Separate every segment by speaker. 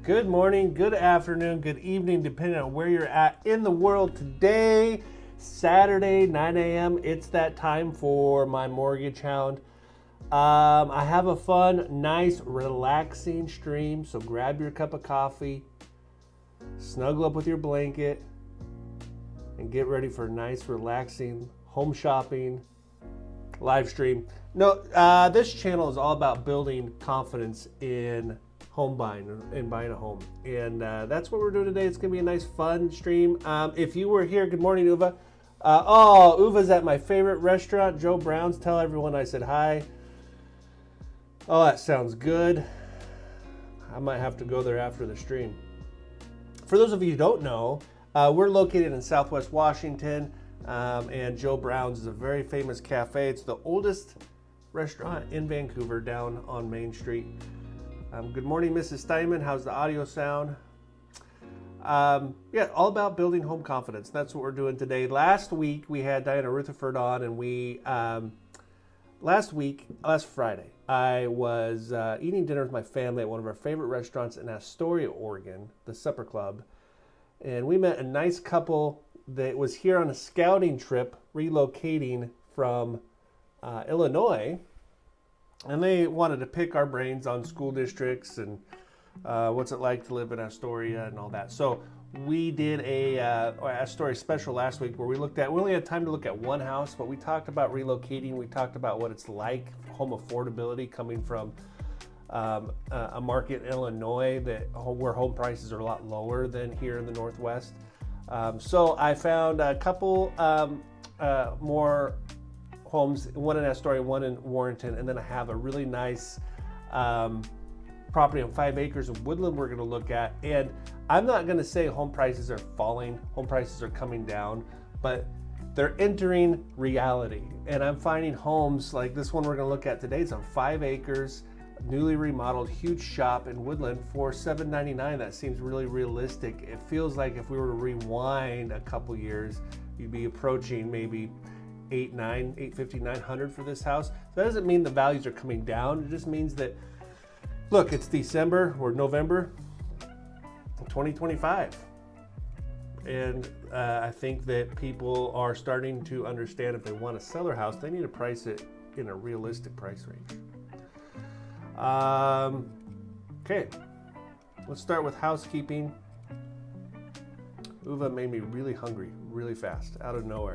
Speaker 1: Good morning, good afternoon, good evening, depending on where you're at in the world today. Saturday, 9 a.m. It's that time for my mortgage hound. I have a fun, nice, relaxing stream. So grab your cup of coffee, snuggle up with your blanket, and get ready for a nice, relaxing home shopping live stream. No, this channel is all about building confidence in home buying and buying a home, and that's what we're doing today. It's gonna be a nice fun stream. If you were here, good morning, Uva. Uva's at my favorite restaurant, Joe Brown's. Tell everyone I said hi. Oh, that sounds good. I might have to go there after the stream. For those of you who don't know, we're located in Southwest Washington, and Joe Brown's is a very famous cafe. It's the oldest restaurant in Vancouver, down on Main Street. Good morning, Mrs. Steinman. How's the audio sound? Yeah, all about building home confidence. That's what we're doing today. Last week, we had Diana Rutherford on, and last Friday, I was eating dinner with my family at one of our favorite restaurants in Astoria, Oregon, the Supper Club. And we met a nice couple that was here on a scouting trip, relocating from Illinois. And they wanted to pick our brains on school districts and what's it like to live in Astoria and all that. So we did a Astoria special last week where we only had time to look at one house, but we talked about relocating. We talked about what it's like, home affordability coming from a market in Illinois where home prices are a lot lower than here in the Northwest. So I found a couple more homes, one in Astoria, one in Warrenton, and then I have a really nice property on 5 acres of woodland we're going to look at. And I'm not going to say home prices are falling, home prices are coming down, but they're entering reality. And I'm finding homes like this one we're going to look at today. It's on 5 acres, newly remodeled, huge shop in Woodland for $799. That seems really realistic. It feels like if we were to rewind a couple years, you'd be approaching maybe $850, $900 for this house. So that doesn't mean the values are coming down. It just means that, look, it's December or November 2025. And I think that people are starting to understand if they want to sell their house, they need to price it in a realistic price range. Okay, let's start with housekeeping. Uva made me really hungry, really fast, out of nowhere.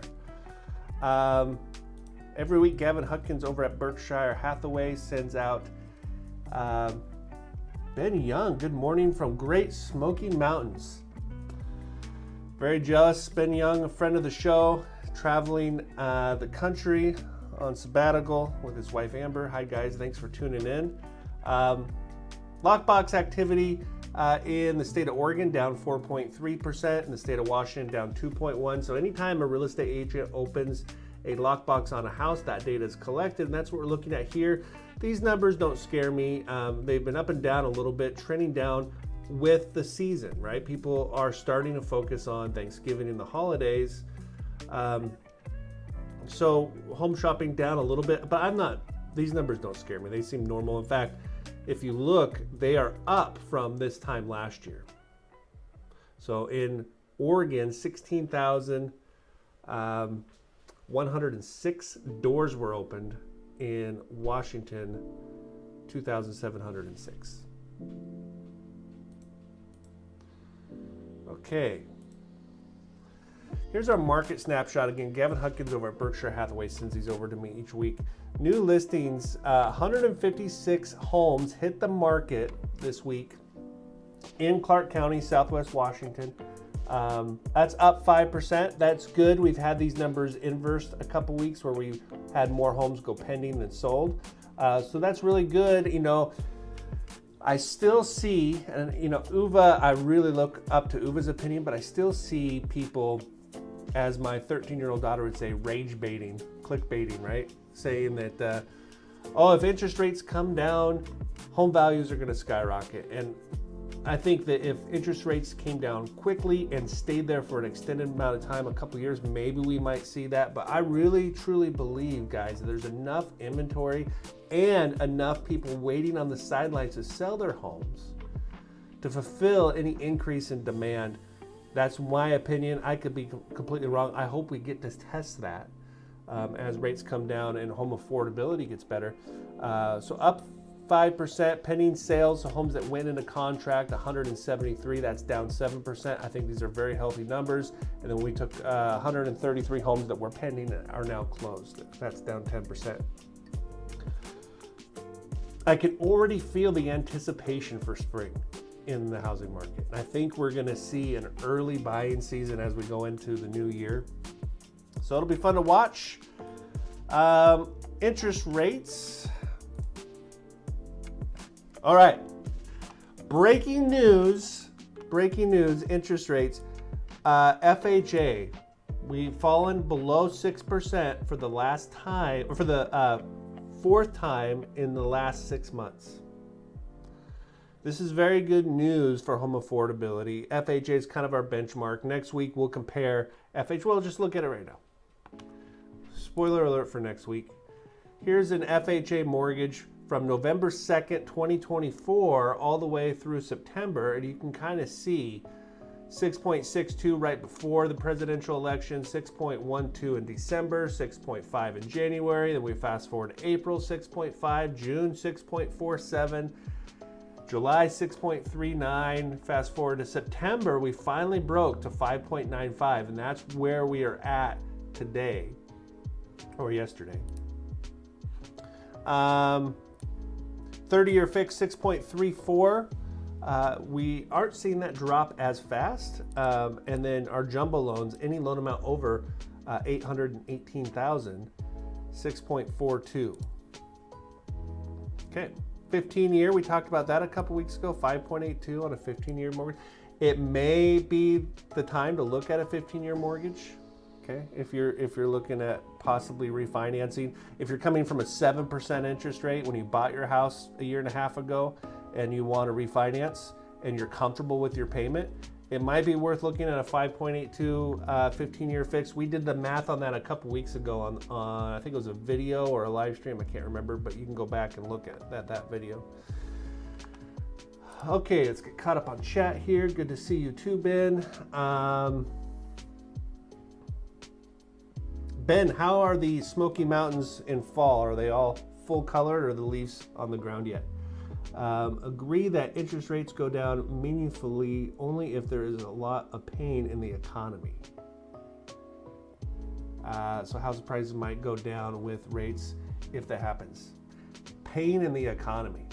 Speaker 1: Every week, Gavin Hutkins over at Berkshire Hathaway sends out Ben Young. Good morning from Great Smoky Mountains. Very jealous. Ben Young, a friend of the show, traveling the country on sabbatical with his wife Amber. Hi guys, thanks for tuning in. Lockbox activity in the state of Oregon down 4.3%, in the state of Washington down 2.1%. So anytime a real estate agent opens a lockbox on a house, that data is collected, and that's what we're looking at here. These numbers don't scare me. They've been up and down a little bit, trending down with the season, right? People are starting to focus on Thanksgiving and the holidays. So home shopping down a little bit, but these numbers don't scare me. They seem normal. In fact, if you look, they are up from this time last year. So in Oregon, 16,106 doors were opened. In Washington, 2,706. Okay. Here's our market snapshot. Again, Gavin Hutkins over at Berkshire Hathaway sends these over to me each week. New listings, 156 homes hit the market this week in Clark County, Southwest Washington. That's up 5%. That's good. We've had these numbers inversed a couple weeks where we had more homes go pending than sold. So that's really good. You know, I still see, and you know, Uva, I really look up to Uva's opinion, but I still see people, as my 13-year-old daughter would say, rage baiting, clickbaiting, right? Saying that, if interest rates come down, home values are going to skyrocket. And I think that if interest rates came down quickly and stayed there for an extended amount of time, a couple years, maybe we might see that. But I really, truly believe, guys, that there's enough inventory and enough people waiting on the sidelines to sell their homes to fulfill any increase in demand. That's my opinion. I could be completely wrong. I hope we get to test that as rates come down and home affordability gets better. So up 5%, pending sales, so homes that went into contract, 173, that's down 7%. I think these are very healthy numbers. And then we took 133 homes that were pending and are now closed. That's down 10%. I can already feel the anticipation for spring in the housing market. I think we're gonna see an early buying season as we go into the new year. So it'll be fun to watch. Interest rates. All right, breaking news, interest rates. FHA, we've fallen below 6% for the last time, or for the fourth time in the last 6 months. This is very good news for home affordability. FHA is kind of our benchmark. Next week we'll compare FHA, well, just look at it right now. Spoiler alert for next week. Here's an FHA mortgage from November 2nd, 2024, all the way through September, and you can kind of see 6.62 right before the presidential election, 6.12 in December, 6.5 in January, then we fast forward to April, 6.5, June, 6.47, July, 6.39, fast forward to September, we finally broke to 5.95, and that's where we are at today, or yesterday. 30-year fixed 6.34. We aren't seeing that drop as fast. And then our jumbo loans, any loan amount over $818,000, 6.42. Okay, 15-year, we talked about that a couple weeks ago, 5.82 on a 15-year mortgage. It may be the time to look at a 15-year mortgage. Okay, if you're looking at possibly refinancing, if you're coming from a 7% interest rate when you bought your house a year and a half ago and you want to refinance and you're comfortable with your payment, it might be worth looking at a 5.82 15-year fix. We did the math on that a couple weeks ago on I think it was a video or a live stream, I can't remember, but you can go back and look at that video. Okay, let's get caught up on chat here. Good to see you too, Ben. Ben, how are the Smoky Mountains in fall? Are they all full colored or are the leaves on the ground yet? Agree that interest rates go down meaningfully only if there is a lot of pain in the economy. So house prices might go down with rates if that happens. Pain in the economy.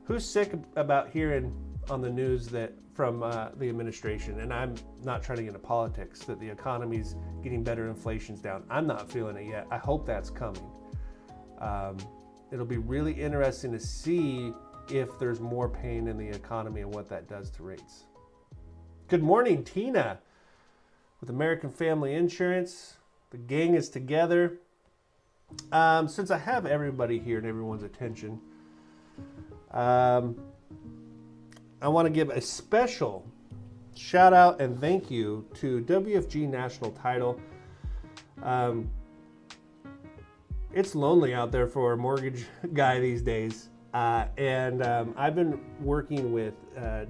Speaker 1: Who's sick about hearing on the news that from the administration, and I'm not trying to get into politics, that the economy's getting better, inflation's down. I'm not feeling it yet. I hope that's coming. It'll be really interesting to see if there's more pain in the economy and what that does to rates. Good morning, Tina, with American Family Insurance. The gang is together. Since I have everybody here and everyone's attention, I want to give a special shout out and thank you to WFG National Title. It's lonely out there for a mortgage guy these days. And I've been working with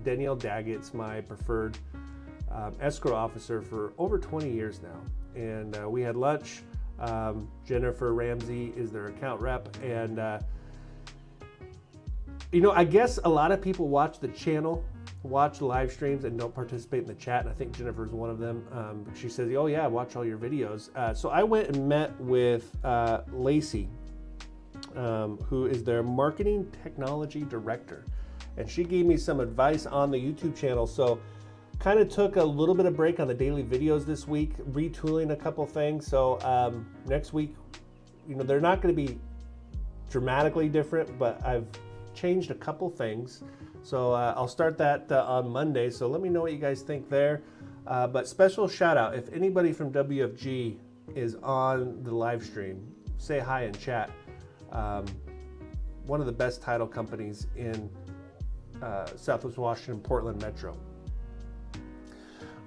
Speaker 1: Danielle Daggett's my preferred escrow officer for over 20 years now. And we had lunch. Jennifer Ramsey is their account rep. And you know, I guess a lot of people watch the channel, watch the live streams and don't participate in the chat. And I think Jennifer's one of them. She says, oh yeah, I watch all your videos. So I went and met with Lacey, who is their marketing technology director. And she gave me some advice on the YouTube channel. So kind of took a little bit of break on the daily videos this week, retooling a couple things. So next week, you know, they're not going to be dramatically different, but I've changed a couple things. So I'll start that on Monday. So let me know what you guys think there. But special shout out, if anybody from WFG is on the live stream, say hi in chat. One of the best title companies in Southwest Washington, Portland Metro.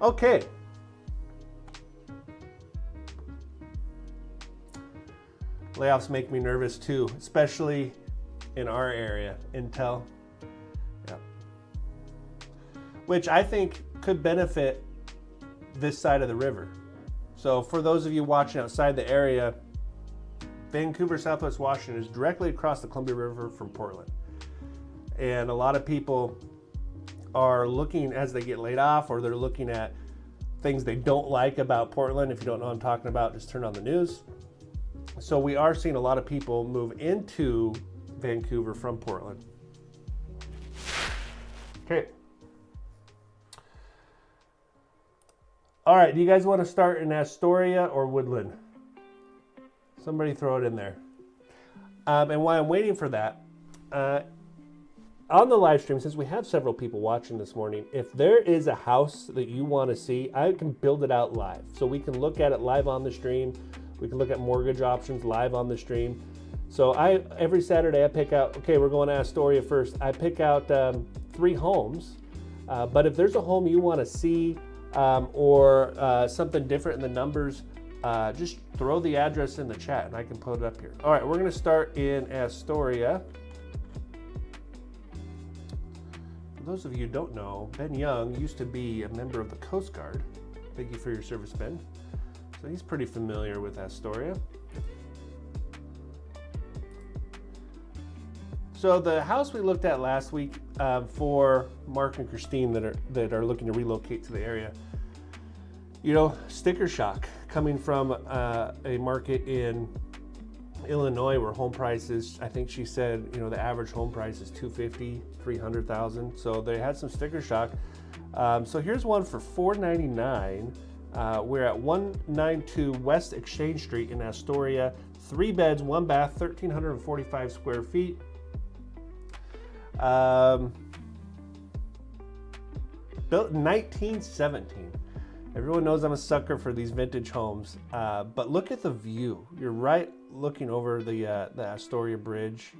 Speaker 1: Okay. Layoffs make me nervous too, especially in our area, Intel. Yep. which I think could benefit this side of the river. So for those of you watching outside the area, Vancouver, Southwest Washington is directly across the Columbia River from Portland. And a lot of people are looking as they get laid off, or they're looking at things they don't like about Portland. If you don't know what I'm talking about, just turn on the news. So we are seeing a lot of people move into Vancouver from Portland. Okay. All right, do you guys want to start in Astoria or Woodland? Somebody throw it in there. And while I'm waiting for that, on the live stream, since we have several people watching this morning, if there is a house that you want to see, I can build it out live. So we can look at it live on the stream. We can look at mortgage options live on the stream. So every Saturday I pick out, okay, we're going to Astoria first. I pick out 3 homes. But if there's a home you want to see, or something different in the numbers, just throw the address in the chat and I can put it up here. All right, we're going to start in Astoria. For those of you who don't know, Ben Young used to be a member of the Coast Guard. Thank you for your service, Ben. So he's pretty familiar with Astoria. So the house we looked at last week for Mark and Christine that are looking to relocate to the area, you know, sticker shock coming from a market in Illinois where home prices, I think she said, you know, the average home price is $250,000, $300,000. So they had some sticker shock. So here's one for $499. We're at 192 West Exchange Street in Astoria. 3 beds, 1 bath, 1,345 square feet. Built in 1917. Everyone knows I'm a sucker for these vintage homes, but look at the view. You're right looking over the Astoria Bridge.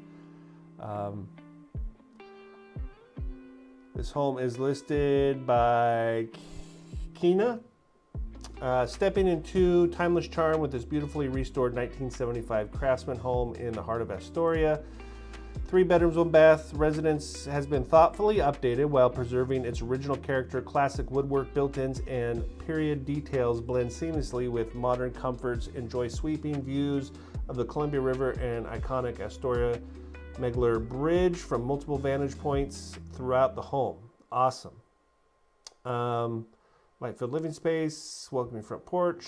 Speaker 1: This home is listed by Kina. Stepping into timeless charm with this beautifully restored 1975 Craftsman home in the heart of Astoria. 3 bedrooms, 1 bath. Residence has been thoughtfully updated while preserving its original character. Classic woodwork, built-ins, and period details blend seamlessly with modern comforts. Enjoy sweeping views of the Columbia River and iconic Astoria Megler Bridge from multiple vantage points throughout the home. Awesome. Light-filled living space, welcoming front porch.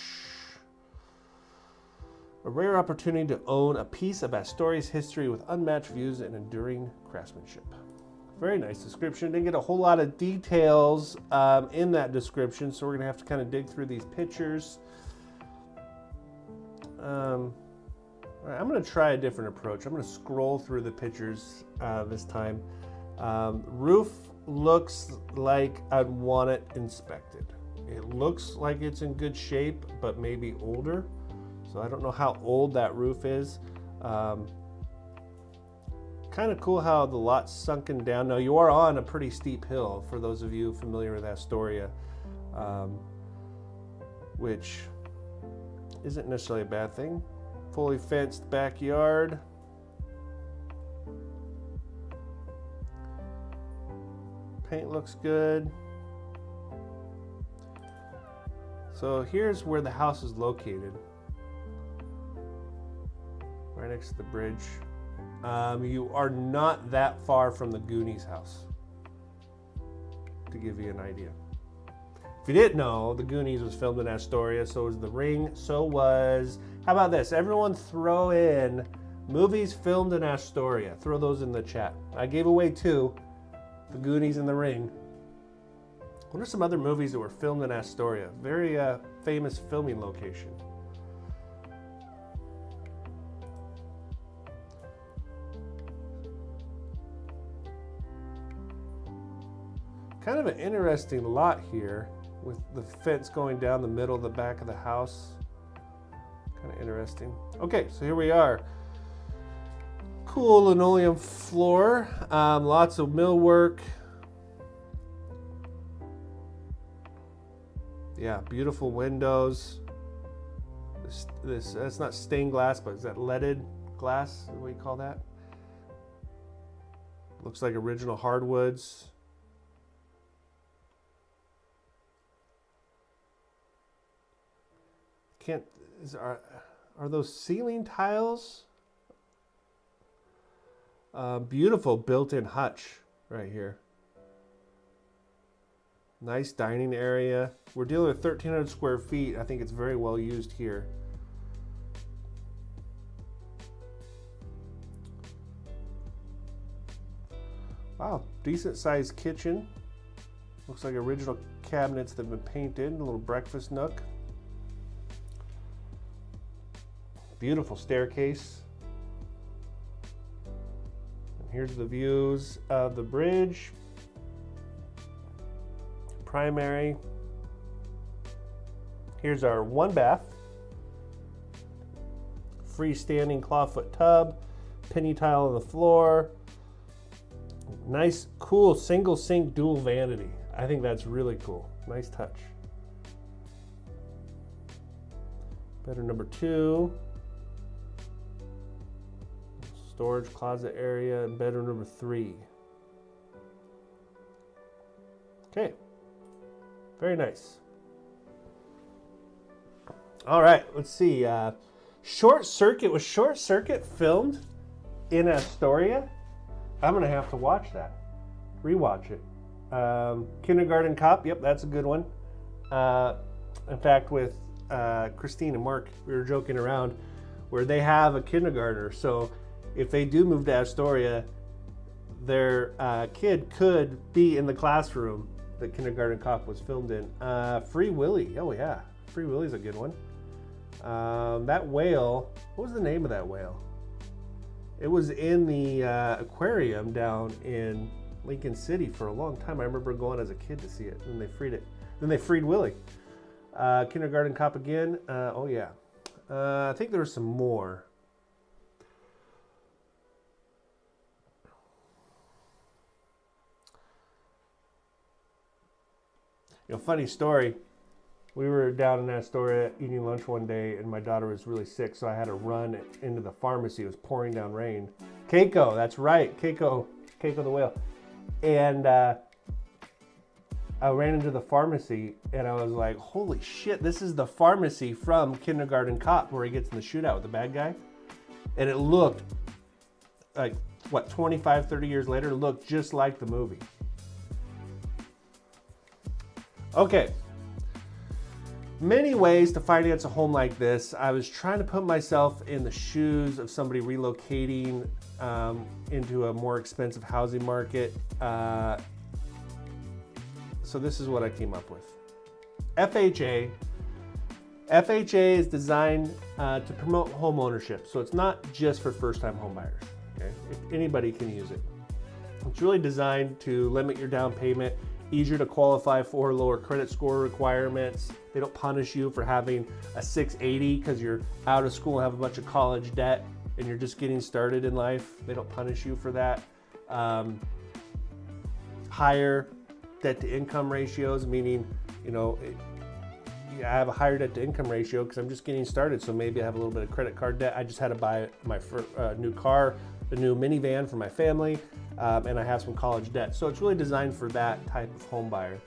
Speaker 1: A rare opportunity to own a piece of Astoria's history with unmatched views and enduring craftsmanship. Very nice description. Didn't get a whole lot of details in that description, so we're going to have to kind of dig through these pictures. All right, I'm going to try a different approach. I'm going to scroll through the pictures this time. Roof looks like I'd want it inspected. It looks like it's in good shape, but maybe older. So I don't know how old that roof is. Kind of cool how the lot's sunken down. Now you are on a pretty steep hill for those of you familiar with Astoria, which isn't necessarily a bad thing. Fully fenced backyard. Paint looks good. So here's where the house is located. Right next to the bridge. You are not that far from the Goonies house, to give you an idea. If you didn't know, the Goonies was filmed in Astoria, so was The Ring, so was... How about this? Everyone throw in movies filmed in Astoria. Throw those in the chat. I gave away 2, The Goonies and The Ring. What are some other movies that were filmed in Astoria? Very famous filming location. Kind of an interesting lot here with the fence going down the middle of the back of the house. Kind of interesting. Okay, so here we are. Cool linoleum floor, lots of millwork. Yeah, beautiful windows. That's not stained glass, but is that leaded glass? What do we call that? Looks like original hardwoods. can't, are those ceiling tiles? Beautiful built-in hutch right here. Nice dining area. We're dealing with 1,300 square feet. I think it's very well used here. Wow, decent sized kitchen. Looks like original cabinets that have been painted. A little breakfast nook. Beautiful staircase. And here's the views of the bridge. Primary. Here's our one bath. Freestanding clawfoot tub. Penny tile on the floor. Nice, cool single sink dual vanity. I think that's really cool. Nice touch. Bedroom number 2. Storage closet area. And bedroom number 3. Okay. Very nice. All right, let's see. Short Circuit. Was Short Circuit filmed in Astoria? I'm going to have to watch that. Rewatch it. Kindergarten Cop. Yep, that's a good one. In fact, with Christine and Mark, we were joking around where they have a kindergartner. So if they do move to Astoria, their kid could be in the classroom that Kindergarten Cop was filmed in. Free Willy. Oh, yeah. Free Willy's a good one. That whale. What was the name of that whale? It was in the aquarium down in Lincoln City for a long time. I remember going as a kid to see it, and they freed it. Then they freed Willie. Kindergarten Cop again. Oh yeah. I think there was some more. You know, funny story. We were down in Astoria eating lunch one day, and my daughter was really sick, so I had to run into the pharmacy. It was pouring down rain. Keiko, that's right, Keiko the whale. And I ran into the pharmacy, and I was like, holy shit, this is the pharmacy from Kindergarten Cop, where he gets in the shootout with the bad guy. And it looked like, what, 25, 30 years later, it looked just like the movie. Okay. Many ways to finance a home like this. I was trying to put myself in the shoes of somebody relocating into a more expensive housing market. So this is what I came up with. FHA. FHA is designed to promote home ownership. So it's not just for first-time home buyers. Okay? If anybody can use it. It's really designed to limit your down payment, easier to qualify for, lower credit score requirements. They don't punish you for having a 680 because you're out of school and have a bunch of college debt and you're just getting started in life. They don't punish you for that. Higher debt to income ratios, meaning, you know, I have a higher debt to income ratio because I'm just getting started. So maybe I have a little bit of credit card debt. I just had to buy my new car, a new minivan for my family. And I have some college debt. So it's really designed for that type of home buyer.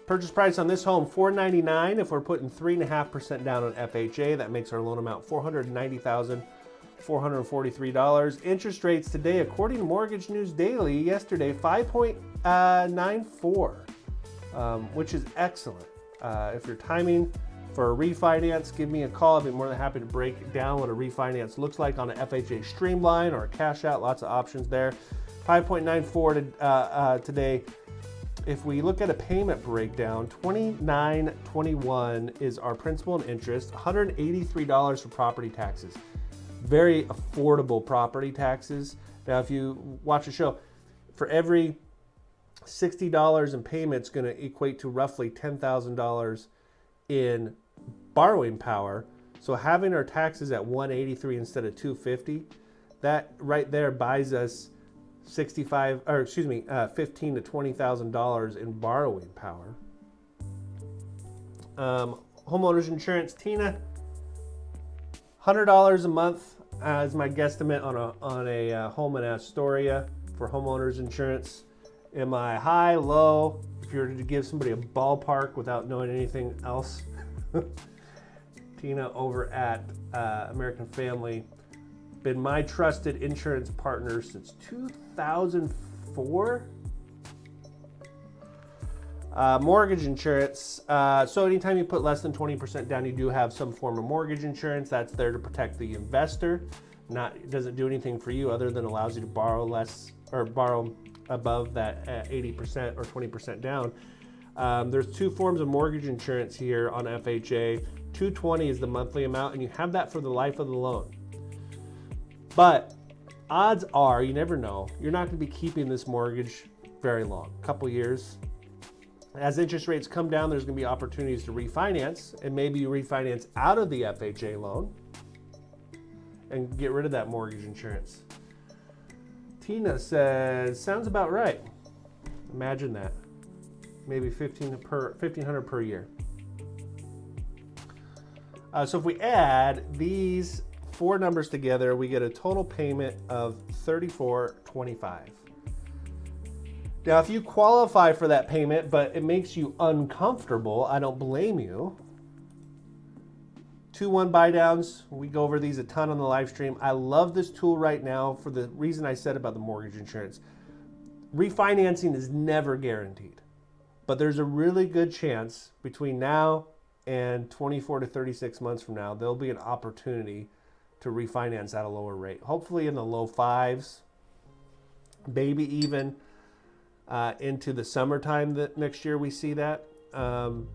Speaker 1: Purchase price on this home, $499,000. If we're putting 3.5% down on FHA, that makes our loan amount $490,443. Interest rates today, according to Mortgage News Daily, yesterday, 5.94, which is excellent. If you're timing for a refinance, give me a call. I'd be more than happy to break down what a refinance looks like on an FHA Streamline or a cash out. Lots of options there. 5.94 today. If we look at a payment breakdown, $29.21 is our principal and interest, $183 for property taxes. Very affordable property taxes. Now, if you watch the show, for every $60 in payment, it's going to equate to roughly $10,000 in borrowing power. So having our taxes at $183 instead of $250, that right there buys us $15,000 to $20,000 in borrowing power. Homeowners insurance, Tina, $100 a month is my guesstimate on a home in Astoria for homeowners insurance. Am I high, low? If you were to give somebody a ballpark without knowing anything else, Tina over at American Family. Been my trusted insurance partner since 2004. Mortgage insurance. So anytime you put less than 20% down, you do have some form of mortgage insurance. That's there to protect the investor. It doesn't do anything for you other than allows you to borrow less or borrow above that 80% or 20% down. There's two forms of mortgage insurance here on FHA. $220 is the monthly amount, and you have that for the life of the loan. But odds are, you never know, you're not going to be keeping this mortgage very long, a couple years. As interest rates come down, there's going to be opportunities to refinance, and maybe you refinance out of the FHA loan and get rid of that mortgage insurance. Tina says, sounds about right. Imagine that. Maybe $1,500 per year. So if we add these four numbers together, we get a total payment of $34.25. Now, if you qualify for that payment, but it makes you uncomfortable, I don't blame you. 2-1 buy downs. We go over these a ton on the live stream. I love this tool right now for the reason I said about the mortgage insurance. Refinancing is never guaranteed, but there's a really good chance between now and 24 to 36 months from now, there'll be an opportunity to refinance at a lower rate. Hopefully in the low fives, maybe even into the summertime that next year we see that. 2-1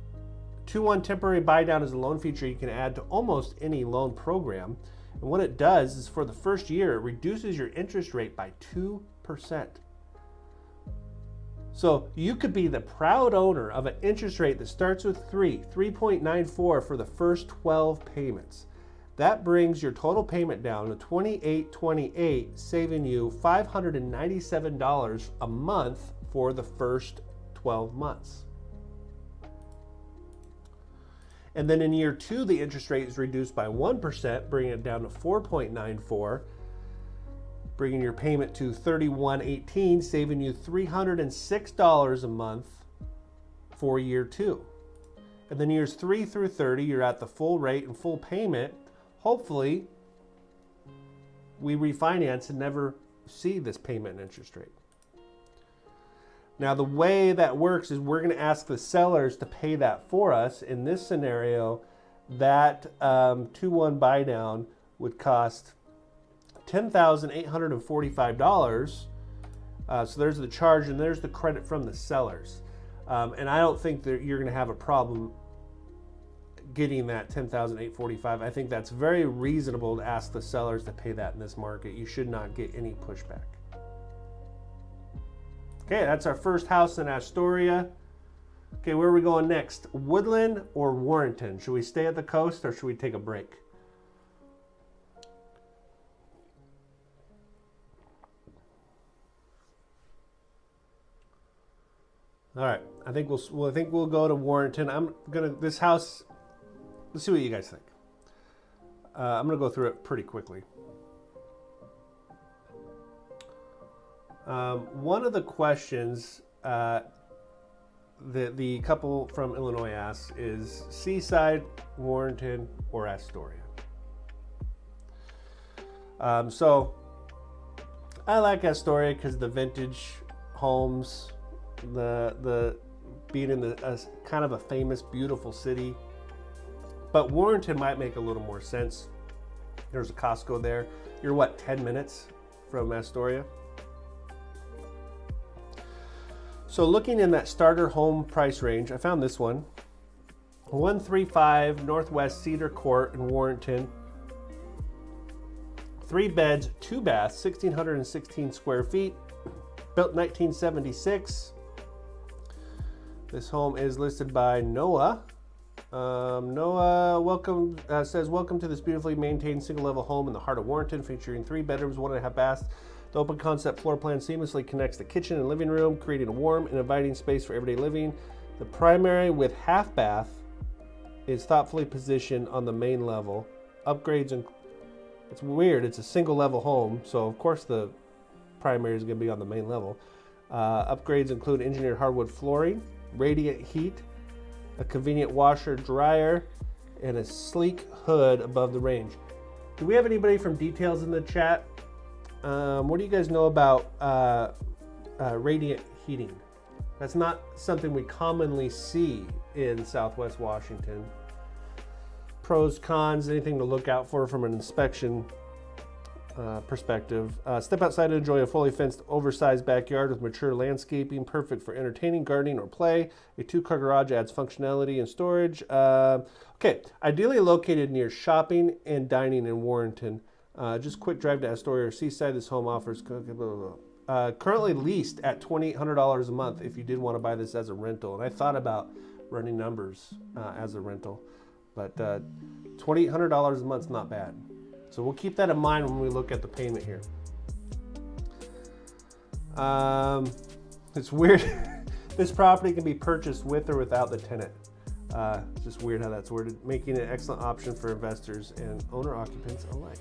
Speaker 1: temporary buy down is a loan feature you can add to almost any loan program. And what it does is for the first year, it reduces your interest rate by 2%. So you could be the proud owner of an interest rate that starts with 3.94 for the first 12 payments. That brings your total payment down to $28.28, saving you $597 a month for the first 12 months. And then in year 2, the interest rate is reduced by 1%, bringing it down to 4.94, bringing your payment to $31.18, saving you $306 a month for year 2. And then years 3 through 30, you're at the full rate and full payment. Hopefully, we refinance and never see this payment and interest rate. Now, the way that works is we're going to ask the sellers to pay that for us. In this scenario, that 2-1 buy down would cost $10,845. So there's the charge and there's the credit from the sellers. And I don't think that you're going to have a problem getting that $10,845. I think that's very reasonable to ask the sellers to pay that in this market. You should not get any pushback. Okay, that's our first house in Astoria. Okay, where are we going next? Woodland or Warrenton? Should we stay at the coast or should we take a break? All right, I think we'll go to Warrenton. This house. Let's see what you guys think. I'm gonna go through it pretty quickly. One of the questions that the couple from Illinois asks is Seaside, Warrenton, or Astoria. So I like Astoria because the vintage homes, the being in the kind of a famous, beautiful city. But Warrenton might make a little more sense. There's a Costco there. You're what, 10 minutes from Astoria? So looking in that starter home price range, I found this one. 135 Northwest Cedar Court in Warrenton. 3 beds, 2 baths, 1,616 square feet. Built 1976. This home is listed by Noah. Noah says, welcome to this beautifully maintained single-level home in the heart of Warrenton, featuring 3 bedrooms, 1.5 baths. The open concept floor plan seamlessly connects the kitchen and living room, creating a warm and inviting space for everyday living. The primary with half bath is thoughtfully positioned on the main level. Upgrades, and it's weird, it's a single level home, so of course the primary is going to be on the main level. Upgrades include engineered hardwood flooring, radiant heat, a convenient washer dryer, and a sleek hood above the range. Do we have anybody from Details in the chat? What do you guys know about radiant heating? That's not something we commonly see in Southwest Washington. Pros, cons, anything to look out for from an inspection perspective. Step outside and enjoy a fully fenced, oversized backyard with mature landscaping, perfect for entertaining, gardening, or play. A 2-car garage adds functionality and storage. Okay, ideally located near shopping and dining in Warrenton. Just quick drive to Astoria or Seaside. This home offers currently leased at $2,800 a month if you did want to buy this as a rental. And I thought about running numbers as a rental, but $2,800 a month is not bad. So we'll keep that in mind when we look at the payment here. It's weird. This property can be purchased with or without the tenant. It's just weird how that's worded, making it an excellent option for investors and owner-occupants alike.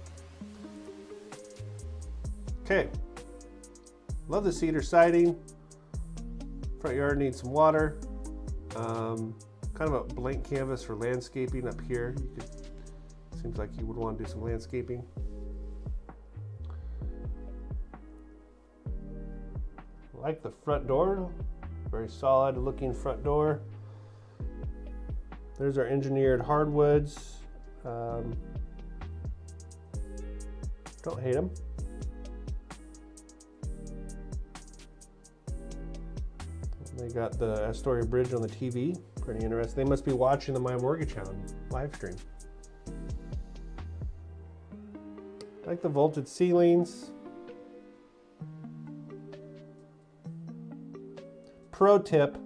Speaker 1: Okay. Love the cedar siding. Front yard needs some water. Kind of a blank canvas for landscaping up here. Seems like you would want to do some landscaping. Like the front door, very solid looking front door. There's our engineered hardwoods. Don't hate them. They got the Astoria Bridge on the TV. Pretty interesting. They must be watching the My Mortgage Hound live stream. I like the vaulted ceilings. Pro tip,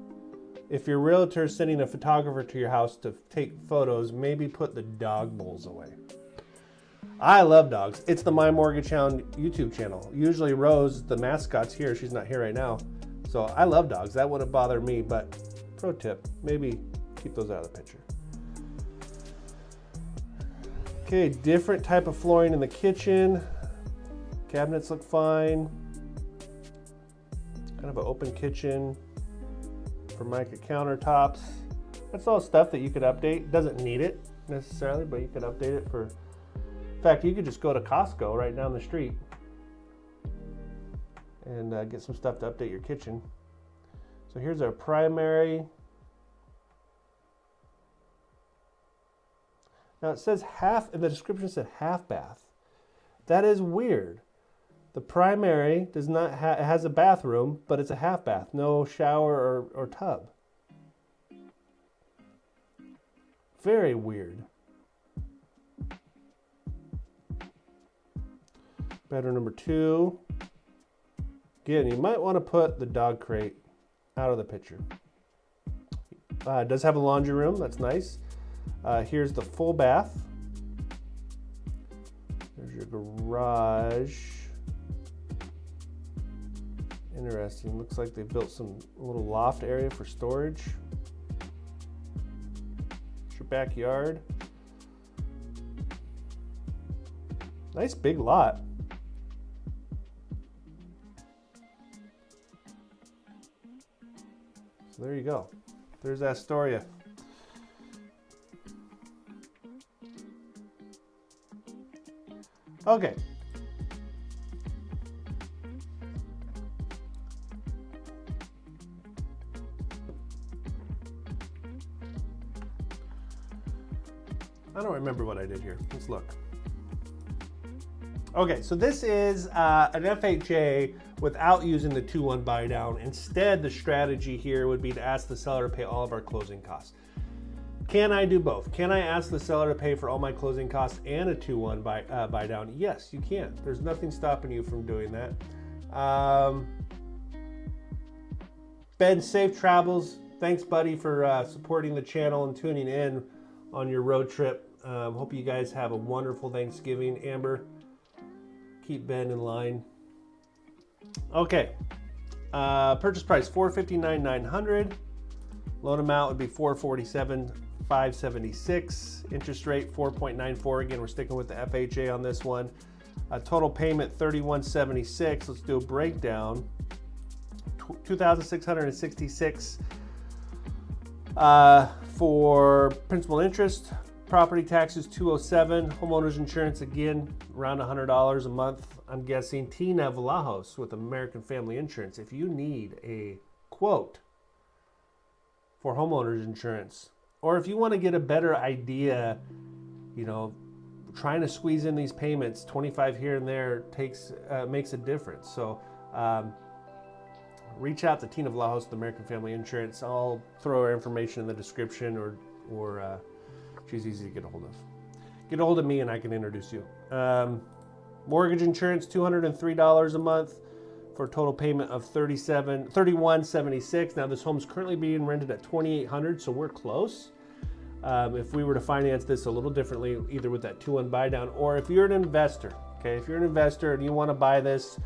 Speaker 1: if your realtor is sending a photographer to your house to take photos, maybe put the dog bowls away. I love dogs. It's the My Mortgage Hound YouTube channel. Usually Rose, the mascot's here. She's not here right now. So I love dogs. That wouldn't bother me, but pro tip, maybe keep those out of the picture. Okay, different type of flooring in the kitchen. Cabinets look fine. Kind of an open kitchen. Formica countertops. That's all stuff that you could update. Doesn't need it necessarily, but you could update it for... In fact, you could just go to Costco right down the street and get some stuff to update your kitchen. So here's our primary. Now it says half, in the description said half bath. That is weird. The primary does not it has a bathroom, but it's a half bath, no shower or tub. Very weird. Bedroom number 2. Again, you might want to put the dog crate out of the picture. It does have a laundry room, that's nice. Here's the full bath. There's your garage. Interesting. Looks like they built some little loft area for storage. It's your backyard. Nice big lot. So there you go. There's Astoria. Okay. I don't remember what I did here. Let's look. Okay, so this is an FHA without using the 2-1 buy down. Instead, the strategy here would be to ask the seller to pay all of our closing costs. Can I do both? Can I ask the seller to pay for all my closing costs and a 2-1 buy down? Yes, you can. There's nothing stopping you from doing that. Ben, safe travels. Thanks, buddy, for supporting the channel and tuning in on your road trip. Hope you guys have a wonderful Thanksgiving. Amber, keep Ben in line. Okay. Purchase price $459,900. Loan amount would be $447,576. Interest rate 4.94. Again, we're sticking with the FHA on this one. Total payment $3,176. Let's do a breakdown. $2,666 for principal and interest. Property taxes, $207. Homeowners insurance, again, around $100 a month. I'm guessing. Tina Vlahos with American Family Insurance. If you need a quote for homeowners insurance, or if you want to get a better idea, you know, trying to squeeze in these payments, 25 here and there makes a difference. So reach out to Tina Vlahos with American Family Insurance. I'll throw her information in the description, or she's easy to get a hold of. Get a hold of me and I can introduce you. Mortgage insurance, $203 a month for a total payment of $31.76. Now this home is currently being rented at $2,800, so we're close. If we were to finance this a little differently, either with that 2-1 buy down, or if you're an investor, okay, if you're an investor and you want to buy this,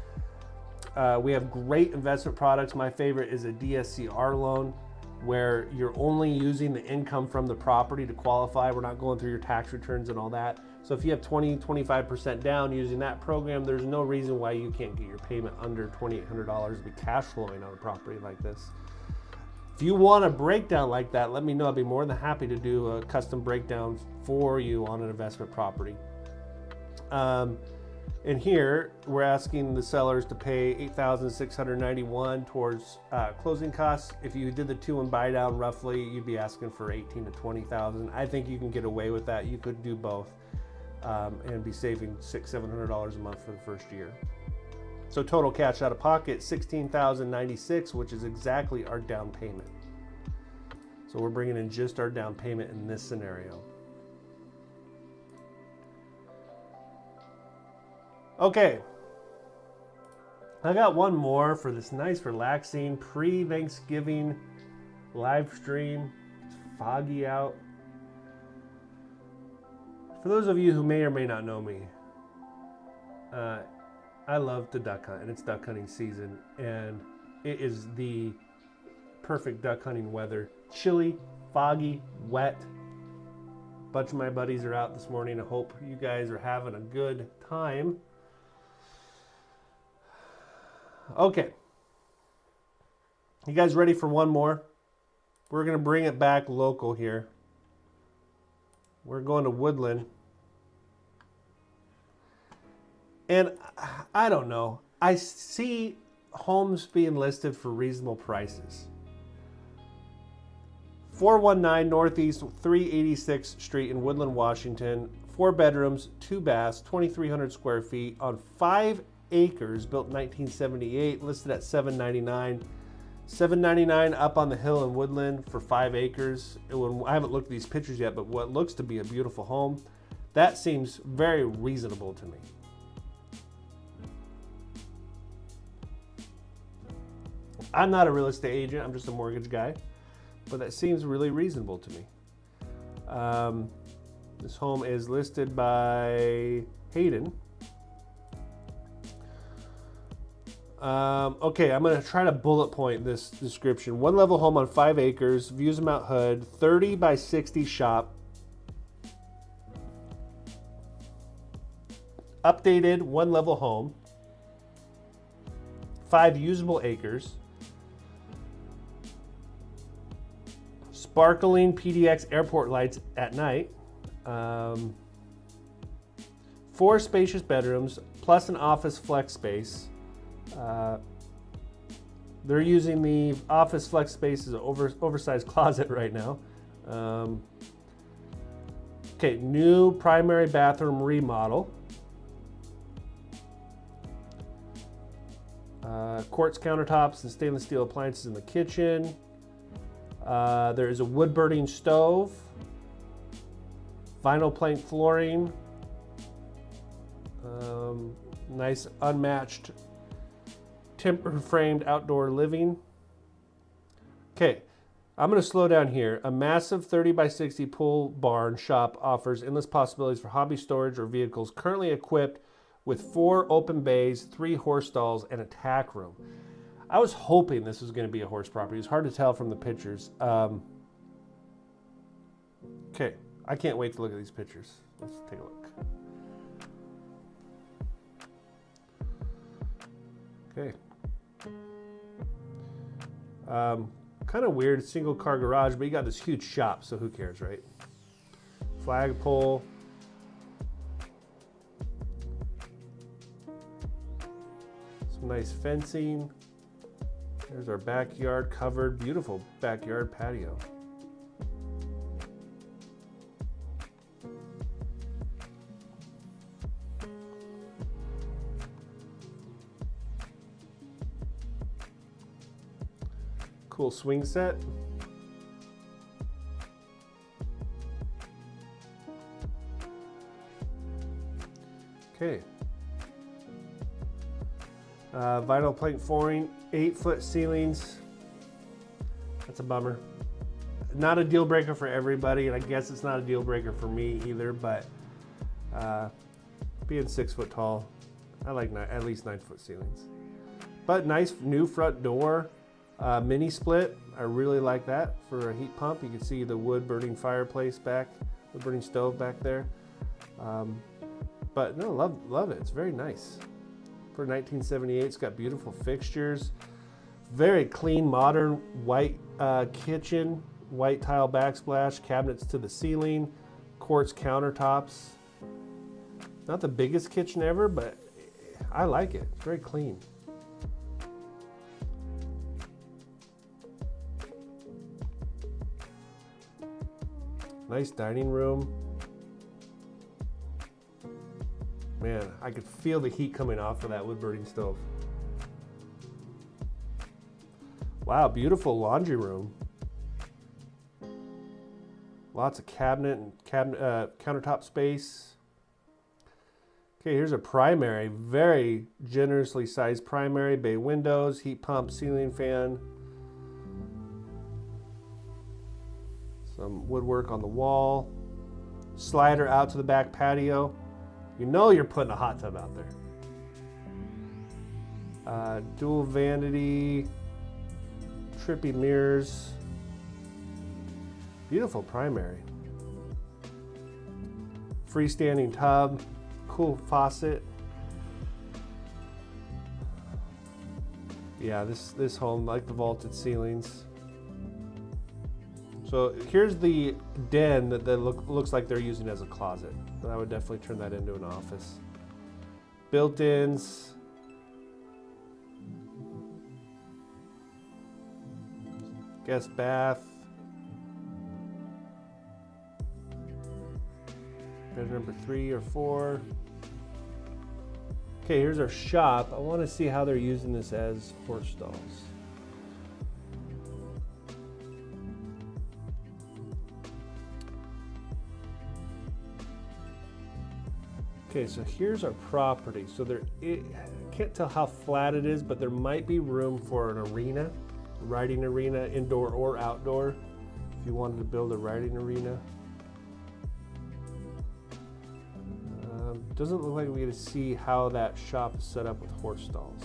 Speaker 1: we have great investment products. My favorite is a DSCR loan, where you're only using the income from the property to qualify. We're not going through your tax returns and all that. So if you have 20-25% down using that program, there's no reason why you can't get your payment under $2,800 to be cash flowing on a property like this. If you want a breakdown like that, let me know. I'd be more than happy to do a custom breakdown for you on an investment property. And here, we're asking the sellers to pay $8,691 towards closing costs. If you did the 2-1 buy down, roughly, you'd be asking for $18,000 to $20,000. I think you can get away with that. You could do both and be saving $600-700 a month for the first year. So total cash out of pocket, $16,096, which is exactly our down payment. So we're bringing in just our down payment in this scenario. Okay, I got one more for this nice, relaxing pre-Thanksgiving live stream. It's foggy out. For those of you who may or may not know me, I love to duck hunt, and it's duck hunting season, and it is the perfect duck hunting weather. Chilly, foggy, wet. A bunch of my buddies are out this morning. I hope you guys are having a good time. Okay, you guys ready for one more? We're going to bring it back local here. We're going to Woodland. And I don't know. I see homes being listed for reasonable prices. 419 Northeast 386th Street in Woodland, Washington. 4 bedrooms, 2 baths, 2,300 square feet on 5 acres, built in 1978, listed at $799. $799 up on the hill in Woodland for 5 acres. I haven't looked at these pictures yet, but what looks to be a beautiful home. That seems very reasonable to me. I'm not a real estate agent, I'm just a mortgage guy, but that seems really reasonable to me. This home is listed by Hayden. Okay, I'm going to try to bullet point this description. 1 level home on 5 acres, views of Mount Hood, 30 by 60 shop. Updated 1 level home. 5 usable acres. Sparkling PDX airport lights at night. 4 spacious bedrooms, plus an office flex space. They're using the office flex space as an oversized closet right now. Okay, new primary bathroom remodel. Quartz countertops and stainless steel appliances in the kitchen. There is a wood burning stove. Vinyl plank flooring. Nice unmatched timber framed outdoor living. Okay, I'm going to slow down here. A massive 30 by 60 pool barn shop offers endless possibilities for hobby storage or vehicles, currently equipped with 4 open bays, 3 horse stalls, and a tack room. I was hoping this was going to be a horse property. It's hard to tell from the pictures. Okay, I can't wait to look at these pictures. Let's take a look. Okay. Kind of weird single car garage, but you got this huge shop, so who cares, right? flagpole. Some nice fencing. There's our backyard covered, beautiful backyard patio. Cool swing set. Okay. Vinyl plank flooring, 8-foot ceilings. That's a bummer. Not a deal breaker for everybody, and I guess it's not a deal breaker for me either, but being 6 foot tall, I like at least 9-foot ceilings. But nice new front door, mini split. I really like that for a heat pump. You can see the wood burning fireplace back, the burning stove back there. But no, love it. It's very nice. For 1978, it's got beautiful fixtures. Very clean, modern white kitchen, white tile backsplash, cabinets to the ceiling, quartz countertops. Not the biggest kitchen ever, but I like it. It's very clean. Nice dining room. Man, I could feel the heat coming off of that wood burning stove. Wow, beautiful laundry room. Lots of countertop space. Okay, here's a primary, very generously sized primary, bay windows, heat pump, ceiling fan. Some woodwork on the wall. Slider out to the back patio. You know you're putting a hot tub out there. Dual vanity, trippy mirrors. Beautiful primary. Freestanding tub, cool faucet. Yeah, this home, like the vaulted ceilings. So here's the den that looks like they're using as a closet. But I would definitely turn that into an office. Built-ins. Guest bath. Bed number 3 or 4. Okay, here's our shop. I want to see how they're using this as horse stalls. Okay, so here's our property. So I can't tell how flat it is, but there might be room for an arena, riding arena, indoor or outdoor, if you wanted to build a riding arena. Doesn't look like we get to see how that shop is set up with horse stalls.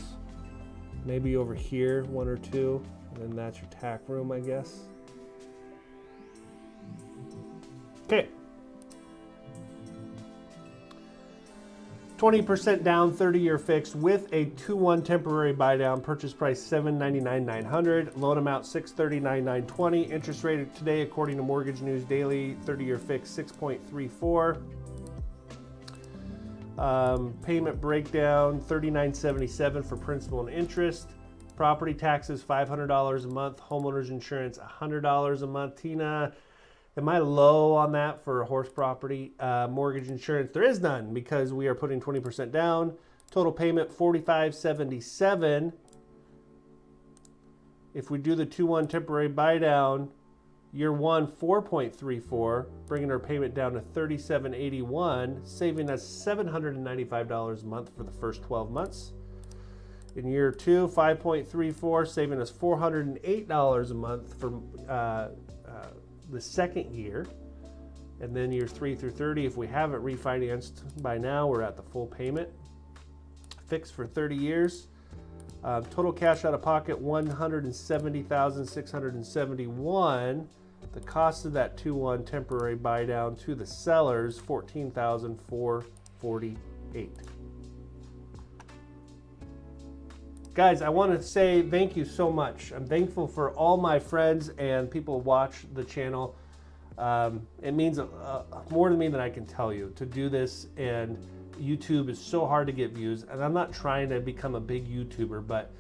Speaker 1: Maybe over here, 1 or 2, and then that's your tack room, I guess. Okay. 20% down, 30-year fixed with a 2-1 temporary buy down. Purchase price $799,900. Loan amount $639,920. Interest rate today, according to Mortgage News Daily, 30-year fixed 6.34. Payment breakdown $39.77 for principal and interest. Property taxes $500 a month. Homeowners insurance $100 a month. Tina, am I low on that for a horse property? Mortgage insurance, there is none because we are putting 20% down. Total payment $45.77. If we do the 2-1 temporary buy down, year 1 4.34, bringing our payment down to $37.81, saving us $795 a month for the first 12 months. In year 2, 5.34, saving us $408 a month for the second year. And then years 3 through 30, if we haven't refinanced by now, we're at the full payment. Fixed for 30 years. Total cash out of pocket $170,671. The cost of that 2-1 temporary buy down to the sellers $14,448. Guys, I want to say thank you so much. I'm thankful for all my friends and people who watch the channel. It means more to me than I can tell you to do this, and YouTube is so hard to get views, and I'm not trying to become a big YouTuber, but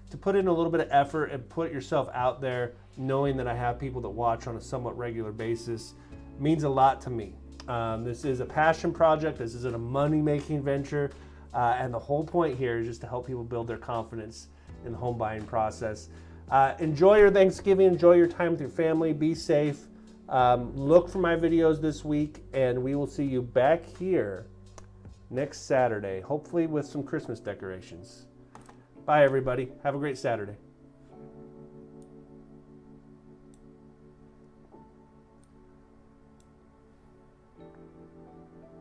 Speaker 1: to put in a little bit of effort and put yourself out there, knowing that I have people that watch on a somewhat regular basis, means a lot to me. This is a passion project. This isn't a money-making venture, and the whole point here is just to help people build their confidence in the home buying process. Enjoy your Thanksgiving. Enjoy your time with your family. Be safe. Look for my videos this week, and we will see you back here next Saturday, hopefully with some Christmas decorations. Bye, everybody. Have a great Saturday.